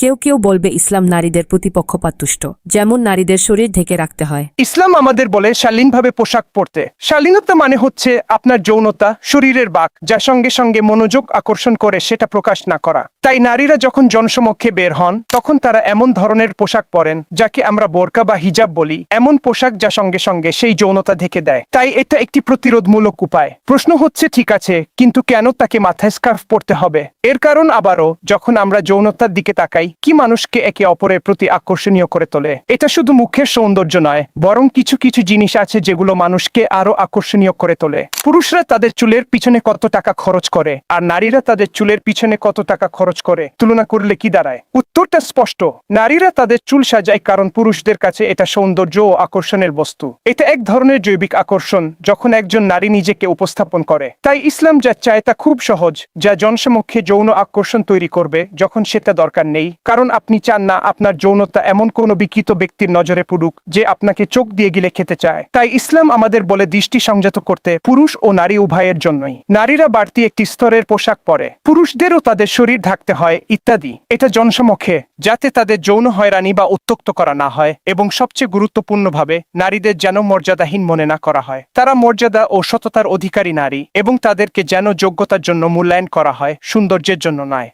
কেউ কেউ বলবে ইসলাম নারীদের প্রতি পক্ষপাতদুষ্ট, যেমন নারীদের শরীর ঢেকে রাখতে হয়। ইসলাম আমাদের বলে শালীনভাবে পোশাক পরতে। শালীনতা মানে হচ্ছে আপনার যৌনতা, শরীরের বাক যা সঙ্গে সঙ্গে মনোযোগ আকর্ষণ করে সেটা প্রকাশ না করা। তাই নারীরা যখন জনসমক্ষে বের হন তখন তারা এমন ধরনের পোশাক পরেন যাকে আমরা বোরকা বা হিজাব বলি, এমন পোশাক যা সঙ্গে সঙ্গে সেই যৌনতা ঢেকে দেয়। তাই এটা একটি প্রতিরোধমূলক উপায়। প্রশ্ন হচ্ছে, ঠিক আছে, কিন্তু কেন তাকে মাথায় স্কার্ফ পরতে হবে? এর কারণ আবারও, যখন আমরা যৌনতার দিকে তাকাই, কি মানুষকে একে অপরের প্রতি আকর্ষণীয় করে তোলে? এটা শুধু মুখের সৌন্দর্য নয়, বরং কিছু কিছু জিনিস আছে যেগুলো মানুষকে আরো আকর্ষণীয় করে তোলে। পুরুষরা তাদের চুলের পিছনে কত টাকা খরচ করে আর নারীরা তাদের চুলের পিছনে কত টাকা খরচ করে তুলনা করলে কি দাঁড়ায়? উত্তরটা স্পষ্ট। নারীরা তাদের চুল সাজায় কারণ পুরুষদের কাছে এটা সৌন্দর্য ও আকর্ষণের বস্তু। এটা এক ধরনের জৈবিক আকর্ষণ যখন একজন নারী নিজেকে উপস্থাপন করে। তাই ইসলাম যা চায় তা খুব সহজ, যা জনসমক্ষে যৌন আকর্ষণ তৈরি করবে যখন সেটা দরকার নেই, কারণ আপনি চান না আপনার যৌনতা এমন কোনো বিকৃত ব্যক্তির নজরে পড়ুক যে আপনাকে চোখ দিয়ে গিলে খেতে চায়। তাই ইসলাম আমাদের বলে দৃষ্টি সংযত করতে, পুরুষ ও নারী উভয়ের জন্যই। নারীরা বাড়তি একটি স্তরের পোশাক পরে, পুরুষদেরও তাদের শরীর ঢাকতে হয় ইত্যাদি। এটা জনসমক্ষে, যাতে তাদের যৌন হয়রানি বা উত্ত্যক্ত করা না হয়, এবং সবচেয়ে গুরুত্বপূর্ণভাবে নারীদের যেন মর্যাদাহীন মনে না করা হয়। তারা মর্যাদা ও সততার অধিকারী নারী, এবং তাদেরকে যেন যোগ্যতার জন্য মূল্যায়ন করা হয়, সৌন্দর্যের জন্য নয়।